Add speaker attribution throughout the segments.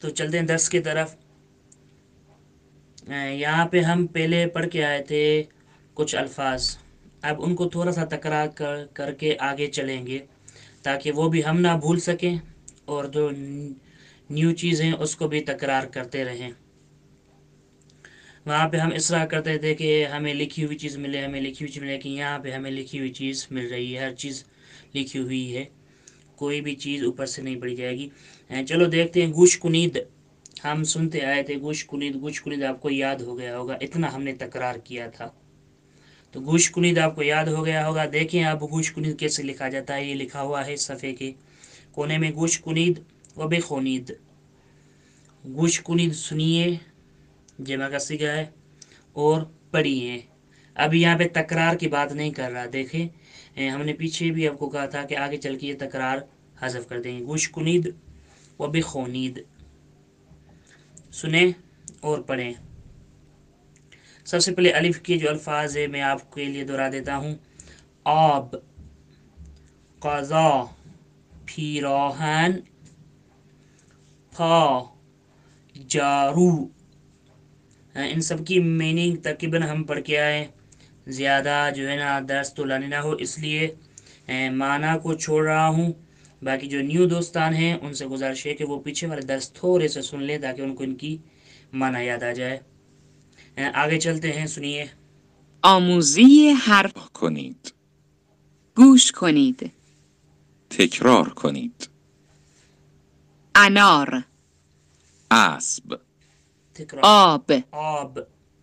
Speaker 1: تو چلتے ہیں درس کی طرف۔ یہاں پہ ہم پہلے پڑھ کے آئے تھے کچھ الفاظ، اب ان کو تھوڑا سا تکرار کر کے آگے چلیں گے تاکہ وہ بھی ہم نہ بھول سکیں اور جو نیو چیزیں اس کو بھی تکرار کرتے رہیں۔ وہاں پہ ہم اصرار کرتے تھے کہ ہمیں لکھی ہوئی چیز ملے، ہمیں لکھی ہوئی چیز ملے، کہ یہاں پہ ہمیں لکھی ہوئی چیز مل رہی ہے، ہر چیز لکھی ہوئی ہے، کوئی بھی چیز اوپر سے نہیں پڑی جائے گی۔ چلو دیکھتے ہیں گوش کنید، ہم سنتے آئے تھے گوش کنید، گوش کنید آپ کو یاد ہو گیا ہوگا، اتنا ہم نے تکرار کیا تھا، تو گوش کنید آپ کو یاد ہو گیا ہوگا۔ دیکھیں آپ گوش کنید کیسے لکھا جاتا ہے، یہ لکھا ہوا ہے صفحے کے کونے میں، گوش کنید و بخونید، گوش کنید سنیے، جمع کا صیغہ ہے، اور پڑھیے۔ اب یہاں پہ تکرار کی بات نہیں کر رہا، دیکھیں ہم نے پیچھے بھی آپ کو کہا تھا کہ آگے چل کے یہ تکرار حذف کر دیں گے۔ گوش کنید و بخونید، سنیں اور پڑھیں۔ سب سے پہلے الف کے جو الفاظ ہے میں آپ کے لیے دہرا دیتا ہوں۔ آب، قضا، پیراہن، پا، جارو، ان سب کی میننگ تقریباً ہم پڑھ کے آئے، زیادہ جو ہے نا درس تو لانے نہ ہو، اس لیے معنی کو چھوڑ رہا ہوں۔ باقی جو نیو دوستان ہیں ان سے گزارش ہے کہ وہ پیچھے والے درس تھوڑے سے سن لیں تاکہ ان کو ان کی معنی یاد آ جائے۔ آگے چلتے ہیں، سنیے۔
Speaker 2: آموزی حرف کنید.
Speaker 3: گوش کنید.
Speaker 2: تکرار کنید.
Speaker 3: انار،
Speaker 2: اسب،
Speaker 1: تکرار۔
Speaker 3: آب،
Speaker 1: آب،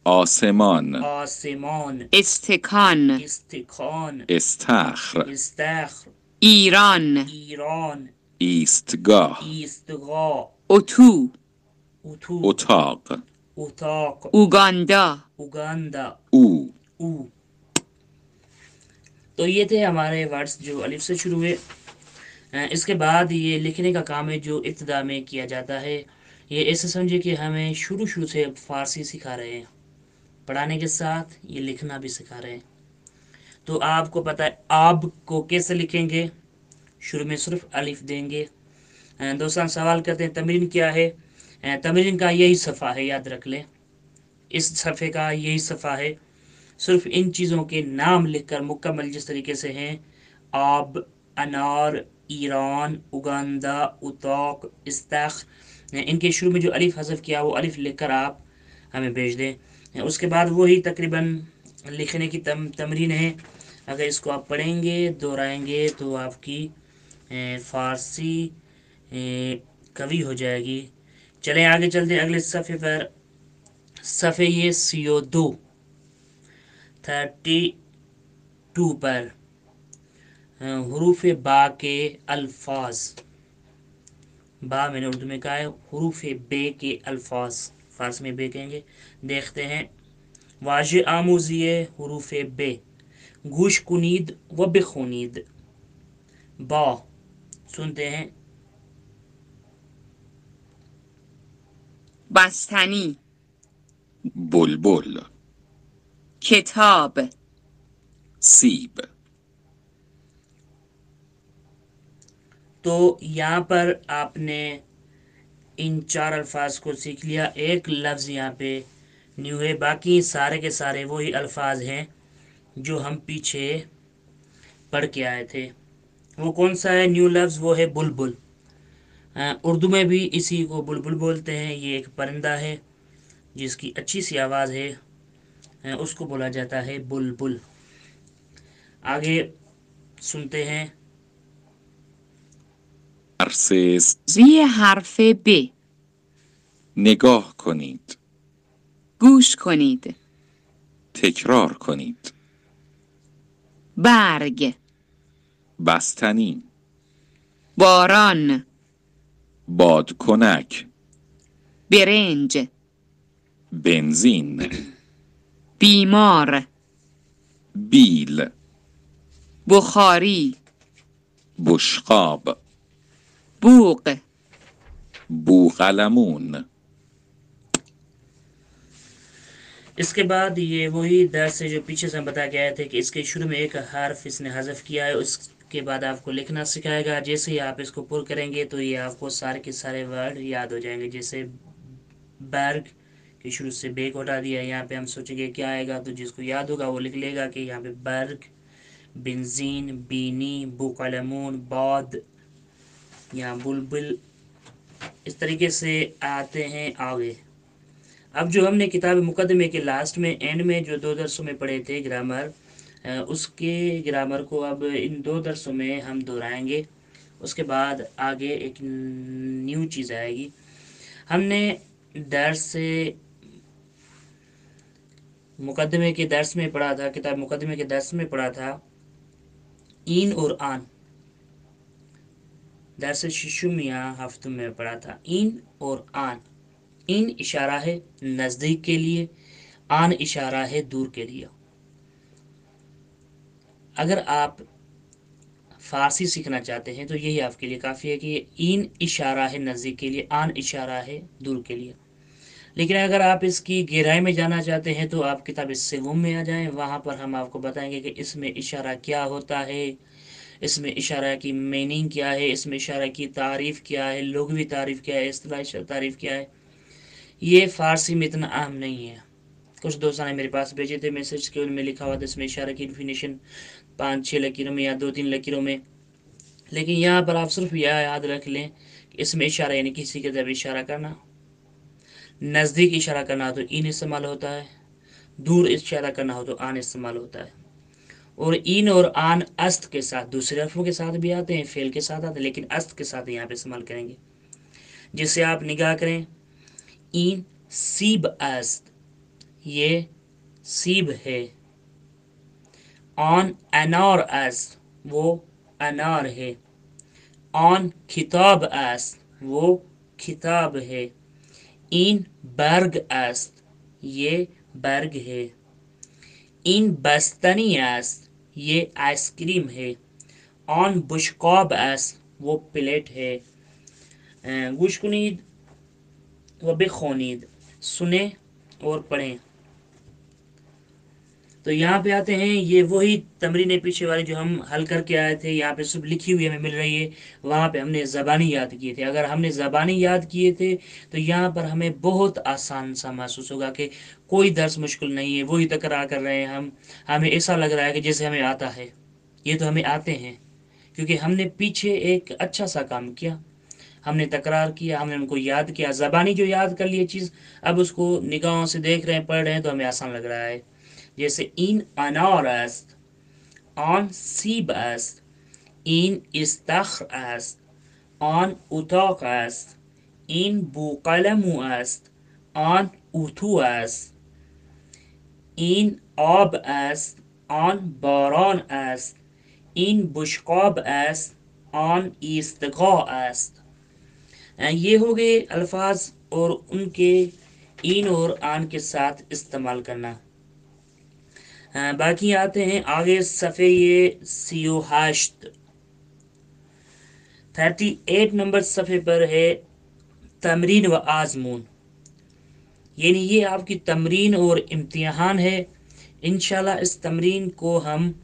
Speaker 2: آسمان،
Speaker 1: آسمان،
Speaker 3: استکان،
Speaker 1: استکان،
Speaker 2: استخر،
Speaker 1: استخر،
Speaker 3: ایران،
Speaker 1: ایران،
Speaker 2: ایستگاه،
Speaker 1: ایستگاه،
Speaker 3: اتو،
Speaker 1: اتو،
Speaker 2: اتاق،
Speaker 1: اتاق،
Speaker 3: اوگاندا،
Speaker 1: اوگاندا،
Speaker 2: او،
Speaker 1: او۔ تو یہ تھے ہمارے ورڈز جو الف سے شروع ہوئے۔ اس کے بعد یہ لکھنے کا کام ہے جو ابتدا میں کیا جاتا ہے، یہ ایسے سمجھے کہ ہمیں شروع سے فارسی سکھا رہے ہیں، پڑھانے کے ساتھ یہ لکھنا بھی سکھا رہے ہیں۔ تو آپ کو پتہ ہے آب کو کیسے لکھیں گے، شروع میں صرف الف دیں گے۔ دوستان سوال کرتے ہیں تمرین کیا ہے؟ تمرین کا یہی صفحہ ہے، یاد رکھ لیں، اس صفحے کا یہی صفحہ ہے، صرف ان چیزوں کے نام لکھ کر مکمل جس طریقے سے ہیں، آب، انار، ایران، اوگاندا، اتاق، استخر، ان کے شروع میں جو الف حذف کیا وہ الف لکھ کر آپ ہمیں بھیج دیں۔ اس کے بعد وہی تقریباً لکھنے کی تمرین ہے، اگر اس کو آپ پڑھیں گے دہرائیں گے تو آپ کی فارسی قوی ہو جائے گی۔ چلیں آگے چلتے ہیں اگلے صفحے پر، صفحے یہ 32 پر حروف با کے الفاظ، با میں نے اردو میں کہا ہے، حروف بے کے الفاظ، فارسی میں بے کہیں گے۔ دیکھتے ہیں، واضح آموزیے حروف بے، گوش کنید و بخونید۔ با، سنتے ہیں،
Speaker 3: بستنی،
Speaker 2: بلبل،
Speaker 3: کتاب،
Speaker 2: سیب،
Speaker 1: تو یہاں پر آپ نے ان 4 الفاظ کو سیکھ لیا، ایک لفظ یہاں پہ نیو ہے، باقی سارے کے سارے وہی الفاظ ہیں جو ہم پیچھے پڑھ کے آئے تھے۔ وہ کون سا ہے نیو لفظ؟ وہ ہے بلبل۔ اردو میں بھی اسی کو بلبل بولتے ہیں، یہ ایک پرندہ ہے جس کی اچھی سی آواز ہے، اس کو بولا جاتا ہے بلبل۔ آگے سنتے ہیں،
Speaker 2: درس
Speaker 3: زی حرف ب،
Speaker 2: نگاه کنید.
Speaker 3: گوش کنید.
Speaker 2: تکرار کنید.
Speaker 3: برگ،
Speaker 2: بستنی،
Speaker 3: باران،
Speaker 2: بادکنک،
Speaker 3: برنج،
Speaker 2: بنزین،
Speaker 3: بیمار،
Speaker 2: بیل،
Speaker 3: بخاری،
Speaker 2: بشقاب،
Speaker 3: بوق،
Speaker 2: بوقلمون۔
Speaker 1: اس کے بعد یہ وہی درس ہے جو پیچھے سے ہم بتا کے آئے تھے کہ اس کے شروع میں ایک حرف اس نے حذف کیا ہے، के बाद आपको लिखना सिखाएगा। जैसे ही आप इसको पुर करेंगे तो ये आपको सारे के सारे वर्ड याद हो जाएंगे। जैसे बर्ग के शुरू से बे को हटा दिया, यहाँ पे हम सोचेंगे क्या आएगा, तो जिसको याद होगा वो लिख लेगा कि यहाँ पे बर्ग, बेंजीन, बीनी, बुकलमून, बौद, यहाँ बुलबुल, इस तरीके से आते हैं आगे। अब जो हमने किताब मुकदमे के लास्ट में एंड में जो 2 दरसों में पढ़े थे ग्रामर, उसके ग्रामर को अब इन 2 दरसों में हम दोहराएंगे। उसके बाद आगे एक न्यू चीज़ आएगी। हमने दर्स से मुकदमे के दर्स में पढ़ा था, किताब मुकदमे के दर्स में पढ़ा था इन और आन। दर्स शिशुमिया हफ्तों में पढ़ा था इन और आन। इन इशारा है नज़दीक के लिए, आन इशारा है दूर के लिए। अगर आप फारसी सीखना चाहते हैं तो यही आपके लिए काफ़ी है कि इन इशारा है नज़दीक के लिए, आन इशारा है दूर के लिए। लेकिन अगर आप इसकी गहराई में जाना चाहते हैं तो आप किताब सिवुम में आ जाएं। वहाँ पर हम आपको बताएंगे कि इसमें इशारा क्या होता है, इसमें इशारा की मीनिंग क्या है, इसमें इशारा की तारीफ़ क्या है, लुग़वी तारीफ़ क्या है, इस्तिलाही तारीफ़ क्या है। ये फ़ारसी में इतना अहम नहीं है। कुछ दोस्तों ने मेरे पास भेजे थे मैसेज के, उनमें लिखा हुआ था इसमें इशारा की डिफिनीशन 5-6 लकीरों में या 2-3 लकीरों में। लेकिन यहाँ पर आप सिर्फ यह याद रख लें कि इसमें इशारा यानी किसी की तरफ इशारा करना, नज़दीक इशारा करना हो तो इन इस्तेमाल होता है, दूर इशारा करना हो तो आन इस्तेमाल होता है। और इन और आन अस्त के साथ, दूसरे हरफों के साथ भी आते हैं, फेल के साथ आते हैं, लेकिन अस्त के साथ यहाँ पे इस्तेमाल करेंगे। जिससे आप निगाह करें, इन सीब अस्त, ये सीब है। ऑन अनार अस्त, वो अनार है। ऑन खिताब अस्त, वो खिताब है। इन बर्ग अस्त, ये बर्ग है। इन बस्तनी अस्त, ये आइसक्रीम है। ऑन बुशकॉब अस्त, वो प्लेट है। गुशकुनीद व बेखोनीद, सुने और पढ़ें। तो यहाँ पे आते हैं, ये वही तमरीनें पीछे वाली जो हम हल करके आए थे, यहाँ पे सब लिखी हुई हमें मिल रही है। वहाँ पे हमने ज़बानी याद किए थे। अगर हमने ज़बानी याद किए थे तो यहाँ पर हमें बहुत आसान सा महसूस होगा कि कोई दर्स मुश्किल नहीं है, वही तकरार कर रहे हैं हम। हमें ऐसा लग रहा है कि जैसे हमें आता है। ये तो हमें आते हैं क्योंकि हमने पीछे एक अच्छा सा काम किया, हमने तकरार किया, हमने उनको याद किया। ज़बानी जो याद कर लिए चीज़, अब उसको निगाहों से देख रहे हैं, पढ़ रहे हैं तो हमें आसान लग रहा है। जैसे इन अनार अस्त, ऑन सीब अस्त, इन इस्तख्र अस्त, ऑन उताक अस्त, इन बुकलमु अस्त, ऑन उथु अस्त, इन आब अस्त, ऑन बारान अस्त, इन बुशकाब अस्त, ऑन इस्तगा अस्त। ये हो गए अल्फाज और उनके इन और आन के साथ इस्तेमाल करना। बाकी आते हैं आगे सफ़े ये 38 नंबर सफ़े पर है तमरीन व आज़मून, यानी ये आपकी तमरीन और इम्तिहान है। इंशाल्लाह इस तमरीन को हम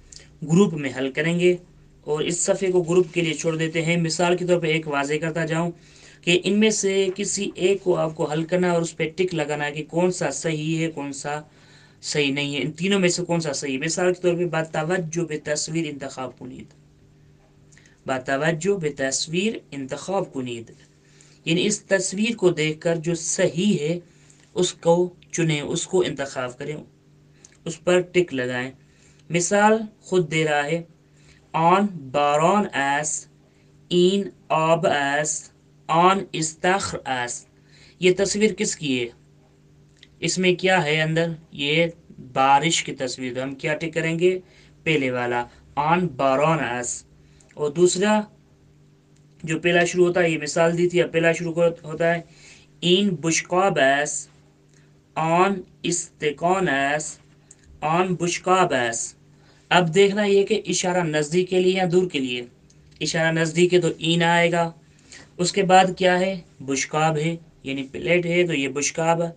Speaker 1: ग्रुप में हल करेंगे और इस सफ़े को ग्रुप के लिए छोड़ देते हैं। मिसाल के तौर पर एक वाज़े करता जाऊं कि इनमें से किसी एक को आपको हल करना और उस पर टिक लगाना है कि कौन सा सही है, कौन सा सही नहीं है, इन तीनों में से कौन सा सही है। मिसाल के तौर पे बातवज्जो बेतस्वीर इंतखाब कुनीद, बातवज्जो बेतस्वीर इंतखाब कुनीद, यानी इस तस्वीर को देखकर जो सही है उसको चुनें, उसको इंतखाब करें, उस पर टिक लगाएं। मिसाल खुद दे रहा है, ऑन बारान एस, इन आब एस, ऑन इस्तख्र एस। ये तस्वीर किसकी है, इसमें क्या है अंदर, ये बारिश की तस्वीर। तो हम क्या टिक करेंगे, पहले वाला ऑन बारान एस। और दूसरा जो पहला शुरू होता है, ये मिसाल दी थी, अब पहला शुरू होता है इन बुशकाब एस, ऑन इस्तिकान एस, ऑन बुशकाब एस। अब देखना ये कि इशारा नज़दीक के लिए या दूर के लिए। इशारा नज़दीक है तो इन आएगा। उसके बाद क्या है, बुशकाब है यानी प्लेट है, तो ये बुशकाब है।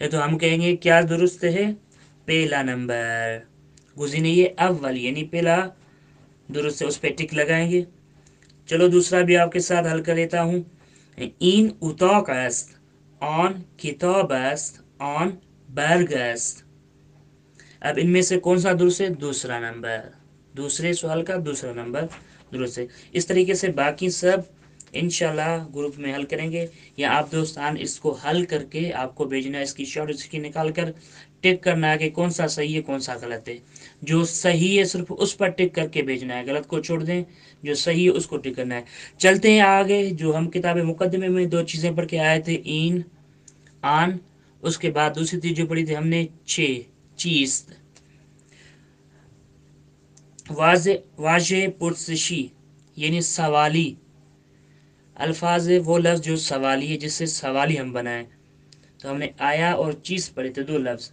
Speaker 1: तो हम कहेंगे क्या दुरुस्त है, पहला नंबर। गुज़ीने ये अव्वल यानी पहला दुरुस्त से उस पर टिक लगाएंगे। चलो दूसरा भी आपके साथ हल कर लेता हूँ। इन उताक است ऑन किताब است ऑन berg است। अब इनमें से कौन सा दुरुस्त है? दूसरा नंबर, दूसरे सवाल का दूसरा नंबर दुरुस्त है। इस तरीके से बाकी सब इंशाल्लाह ग्रुप में हल करेंगे, या आप दोस्तान इसको हल करके आपको भेजना है, इसकी शॉर्ट इसकी निकाल कर टिक करना है कि कौन सा सही है कौन सा गलत है। जो सही है सिर्फ उस पर टिक करके भेजना है, गलत को छोड़ दें, जो सही है उसको टिक करना है। चलते हैं आगे। जो हम किताब मुकदमे में दो चीज़ें पढ़ के आए थे, इन आन, उसके बाद दूसरी चीज़ जो पढ़ी थी हमने चीज, वाजे पुरसशी यानी सवाली अल्फाज है, वो लफ्ज़ जो सवाली है जिससे सवाली हम बनाएं। तो हमने आया और चीज़ पढ़े थे, दो लफ्ज़।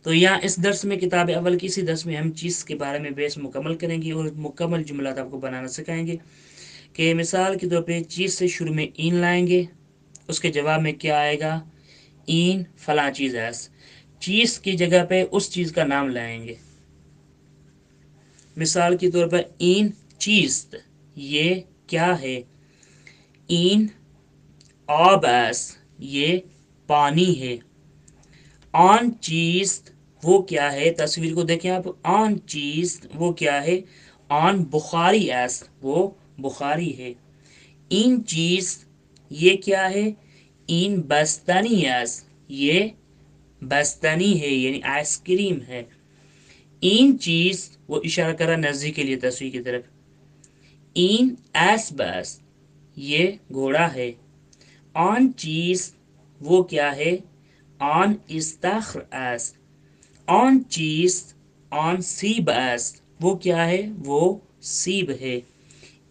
Speaker 1: तो यहाँ इस दर्स में किताब अव्वल की इसी दर्स में हम चीज़ के बारे में बेस मुकम्मल करेंगे और मुकम्मल जुमलात आपको बनाना सिखाएंगे। कि मिसाल के तौर पे चीज़ से शुरू में इन लाएंगे, उसके जवाब में क्या आएगा? इन फला चीज़ है। चीज़ की जगह पे उस चीज़ का नाम लाएंगे। मिसाल के तौर पर इन चीज़, ये क्या है? इन आब एस, ये पानी है। ऑन चीज़, वो क्या है? तस्वीर को देखें आप। ऑन चीज़, वो क्या है? ऑन बुखारी एस, वो बुखारी है। इन चीज़, ये क्या है? इन बस्तनी एस, ये बस्तनी है यानी आइसक्रीम है। इन चीज़, वो इशारा करा नज़दीक के लिए तस्वीर की तरफ। इन एस बस, ये घोड़ा है। ऑन चीज़, वो क्या है? ऑन इस्तखर एस, ऑन चीज़, ऑन सीब एस, वो क्या है? वो सीब है।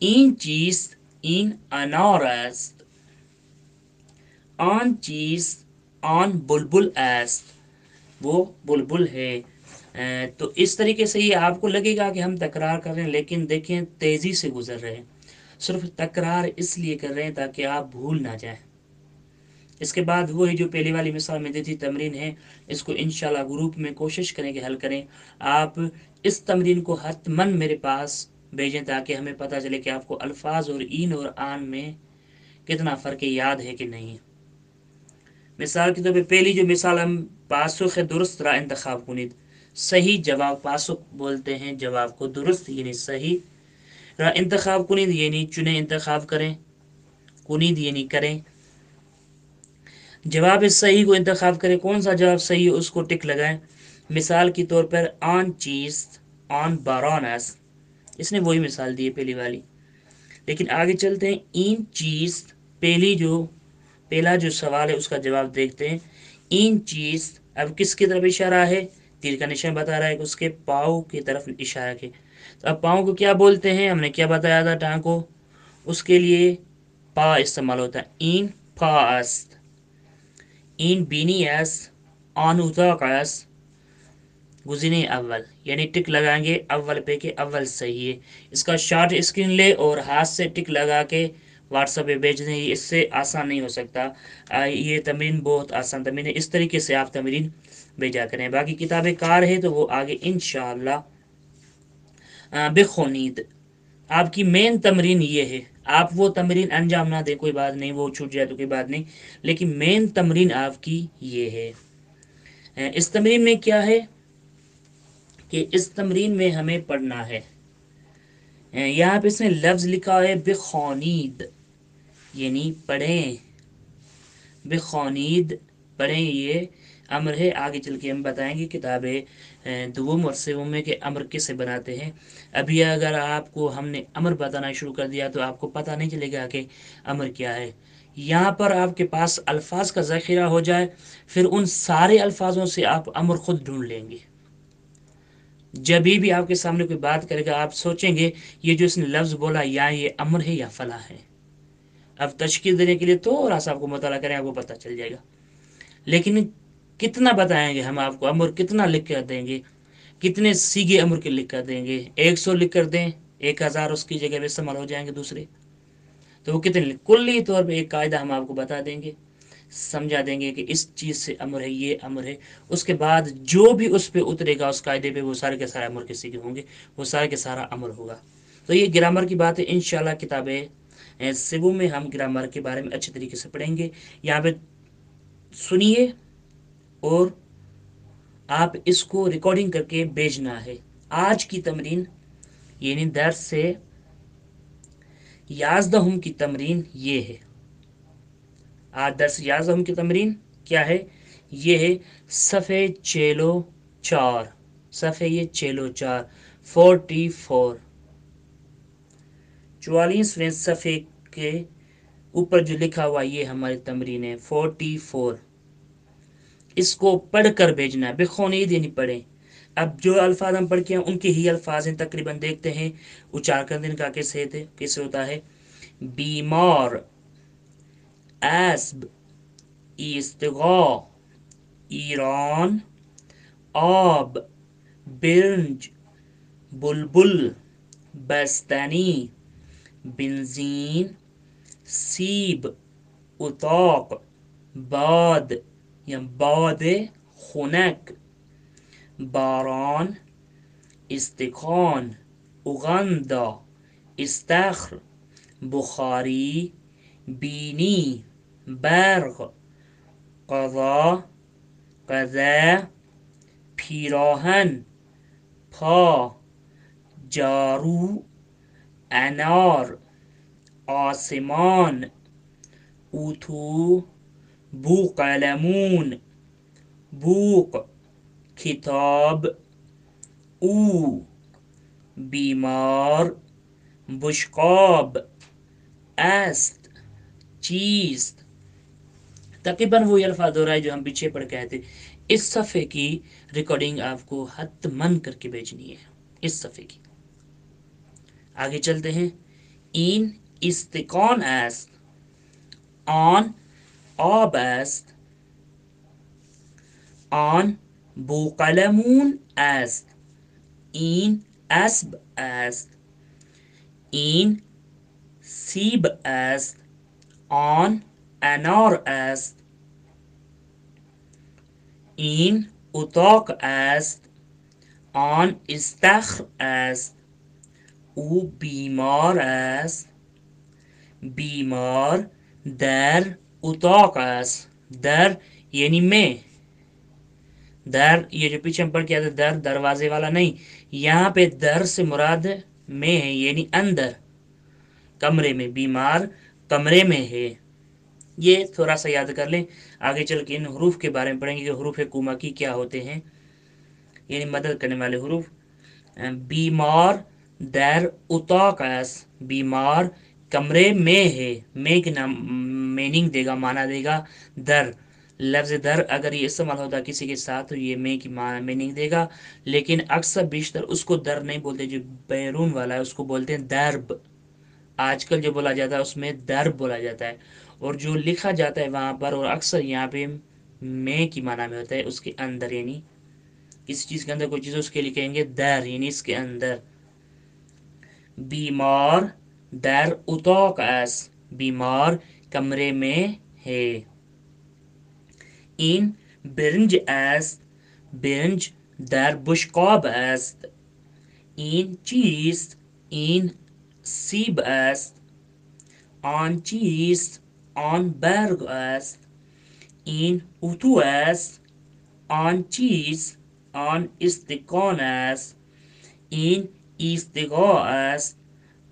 Speaker 1: इन चीज़, इन अनार एस, ऑन चीज़, ऑन बुलबुल एस, वो बुलबुल है। तो इस तरीके से ये आपको लगेगा कि हम तकरार कर रहे हैं, लेकिन देखें तेज़ी से गुजर रहे हैं। सिर्फ तकरार इसलिए कर रहे हैं ताकि आप भूल ना जाएं। इसके बाद वही जो पहली वाली मिसाल में दी थी तमरीन है, इसको इंशाल्लाह ग्रुप में कोशिश करें कि हल करें। आप इस तमरीन को हतमन मेरे पास भेजें ताकि हमें पता चले कि आपको अल्फाज और इन और आन में कितना फ़र्क याद है कि नहीं। मिसाल के तौर पर पहली जो मिसाल हम पासुख दुरुस्त रा इंतखाब कुनीद, सही जवाब, पासुख बोलते हैं जवाब को, दुरुस्त यानी सही, रा इंतखाब कुनीद यानी चुने इंतखाब करें, कुनीद यानी करें। जवाब इस सही को इंतखाब करें, कौन सा जवाब सही है उसको टिक लगाएं। मिसाल के तौर पर ऑन चीज़, ऑन बारानस, इसने वही मिसाल दी है पहली वाली। लेकिन आगे चलते हैं। इन चीज़, पहला जो सवाल है उसका जवाब देखते हैं। इन चीज़, अब किसकी तरफ इशारा है? तीर का निशान बता रहा है कि उसके पाँव की तरफ इशारा के। तो अब पाँव को क्या बोलते हैं? हमने क्या बताया था? टांग को, उसके लिए पा इस्तेमाल होता है। इन पास्त, इन बीनी एस, ऑन उताकस, गुज़िने अव्वल, यानी टिक लगाएंगे अव्वल पे के अव्वल सही है। इसका शॉर्ट स्क्रीन ले और हाथ से टिक लगा के व्हाट्सएप पे भेज दें, इससे आसान नहीं हो सकता। ये तमरीन बहुत आसान तमरीन है, इस तरीके से आप तमरीन भेजा करें। बाकी किताबें कार है तो वो आगे इंशाअल्लाह बेखुनीद। आपकी मेन तमरीन ये है, आप वो तमरीन अंजाम ना दें कोई बात नहीं, वो छूट जाए तो कोई बात नहीं, लेकिन मेन तमरीन आपकी ये है। इस तमरीन में क्या है कि इस तमरीन में हमें पढ़ना है, यहाँ पे इसने लफ्ज़ लिखा है बेखुनीद यानी पढ़ें, बेखुनीद पढ़ें, ये अमर है। आगे चल के हम बताएंगे किताबें दुवम और सेवम में के अमर किसे बनाते हैं। अभी अगर आपको हमने अमर बताना शुरू कर दिया तो आपको पता नहीं चलेगा कि अमर क्या है। यहाँ पर आपके पास अल्फाज का ज़ख़ीरा हो जाए, फिर उन सारे अल्फाजों से आप अमर खुद ढूंढ लेंगे। जब भी आपके सामने कोई बात करेगा आप सोचेंगे ये जो इसने लफ्ज़ बोला या ये अमर है या फला है। अब तशकील देने के लिए थोड़ा सा आपको मुताला करें, आपको पता चल जाएगा। लेकिन कितना बताएंगे हम आपको, अमर कितना लिख कर देंगे, कितने सीगे अमर के लिख कर देंगे? 100 लिख कर दें, 1000 उसकी जगह में इस्तेमाल हो जाएंगे दूसरे, तो वो कितने? कुल्ली तौर पे एक कायदा हम आपको बता देंगे। سمجھا دیں گے کہ اس چیز سے امر ہے، یہ امر ہے، اس کے بعد جو بھی اس پہ اترے گا اس قاعدے پہ وہ سارے کے سارے امر کسی کے ہوں گے، وہ سارے کے سارا امر ہوگا۔ تو یہ گرامر کی بات ہے، انشاءاللہ کتاب سبو میں ہم گرامر کے بارے میں اچھے طریقے سے پڑھیں گے۔ یہاں پہ سنیے اور آپ اس کو ریکارڈنگ کر کے بھیجنا ہے۔ آج کی تمرین یعنی درس سے 11 کی تمرین یہ ہے۔ آج درس 11 کی تمرین کیا ہے؟ یہ ہے صفحے 4، صفحے یہ 4، 44، 44ویں صفحے کے اوپر جو لکھا ہوا یہ ہماری تمرین ہے 44۔ اس کو پڑھ کر بھیجنا ہے، بخونید یعنی پڑھیں۔ اب جو الفاظ ہم پڑھ کے ہیں ان کے ہی الفاظ ہیں تقریباً، دیکھتے ہیں اچار کرنے کا کیسے ہوتا ہے۔ بیمار، اسب، استغا، ایران، آب، برنج، بلبل، بستنی، بنزین، سیب، اتاق، باد یا باد خنک، باران، استخوان، اغندا، استخر، بخاری، بینی، برق، قضا، قضا، پیراهن، پا، جارو، انار، آسمان، اتو، بوقلمون، بوق، کتاب، او، بیمار، بشقاب، است، چیز۔ تقریباً وہی الفاظ ہو رہا ہے جو ہم پیچھے پڑھ کے آئے تھے۔ اس صفحے کی ریکارڈنگ آپ کو حتماً کر کے بھیجنی ہے، اس صفحے کی۔ آگے چلتے ہیں۔ این استقان است، آن آب است، آن بوقلمون است، این اسب است، این سیب است، آن انار است، این اتاق است، آن استخر است، او بیمار است، بیمار در اتاق است۔ در یعنی میں، در یہ جو پیچھے ہم پڑھ کے آتے در دروازے والا نہیں، یہاں پہ در سے مراد میں ہے یعنی اندر، کمرے میں، بیمار کمرے میں ہے۔ یہ تھوڑا سا یاد کر لیں، آگے چل کے ان حروف کے بارے میں پڑھیں گے کہ حروف کومکی کیا ہوتے ہیں، یعنی مدد کرنے والے حروف۔ بیمار در اتاق است، بیمار کمرے میں ہے، میں کے نام میننگ دے گا، معنی دے گا در۔ لفظ در اگر یہ استعمال ہوتا کسی کے ساتھ تو یہ میں کی میننگ دے گا، لیکن اکثر بیشتر اس کو در نہیں بولتے، جو بیرون والا ہے اس کو بولتے ہیں درب۔ آج کل جو بولا جاتا ہے اس میں درب بولا جاتا ہے، اور جو لکھا جاتا ہے وہاں پر اور اکثر یہاں پہ میں کی معنی میں ہوتا ہے اس کے اندر، یعنی کسی چیز کے اندر کوئی چیز اس کے لکھیں گے در یعنی اس کے اندر۔ بیمار در اتاق است، بیمار کمرے میں ہے۔ این برنج است، برنج در بشقاب است، این چیست، این سیب است، آن چیست، آن برگ است، این اتو است، آن چیز، آن استکان است، این استقا است،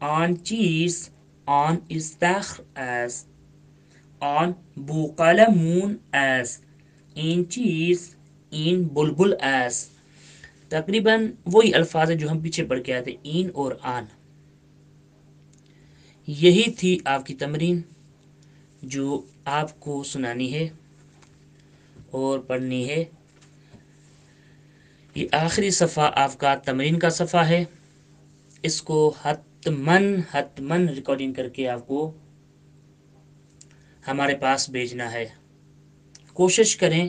Speaker 1: آن چیز، آن استخر است، آن بوقلمون است، این چیز، این بلبل است۔ تقریباً وہی الفاظ ہیں جو ہم پیچھے پڑھ کے آتے، این اور آن۔ یہی تھی آپ کی تمرین جو آپ کو سنانی ہے اور پڑھنی ہے۔ یہ آخری صفحہ آپ کا تمرین کا صفحہ ہے، اس کو حتماً ریکارڈنگ کر کے آپ کو ہمارے پاس بھیجنا ہے۔ کوشش کریں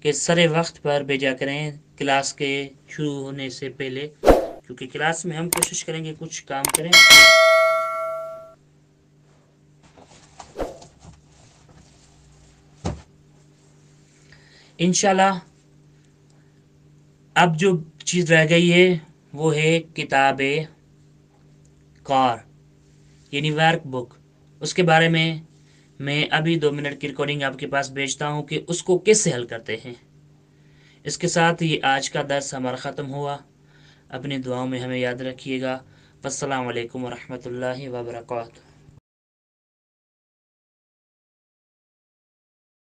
Speaker 1: کہ سرے وقت پر بھیجا کریں کلاس کے شروع ہونے سے پہلے، کیونکہ کلاس میں ہم کوشش کریں گے کچھ کام کریں۔ انشاءاللہ اب جو چیز رہ گئی ہے وہ ہے کتاب کار یعنی ورک بک. اس کے بارے میں ابھی 2 منٹ کی ریکارڈنگ آپ کے پاس بھیجتا ہوں کہ اس کو کیسے حل کرتے ہیں. اس کے ساتھ یہ آج کا درس ہمارا ختم ہوا. اپنی دعاؤں میں ہمیں یاد رکھیے گا. السلام علیکم ورحمۃ اللہ وبرکاتہ.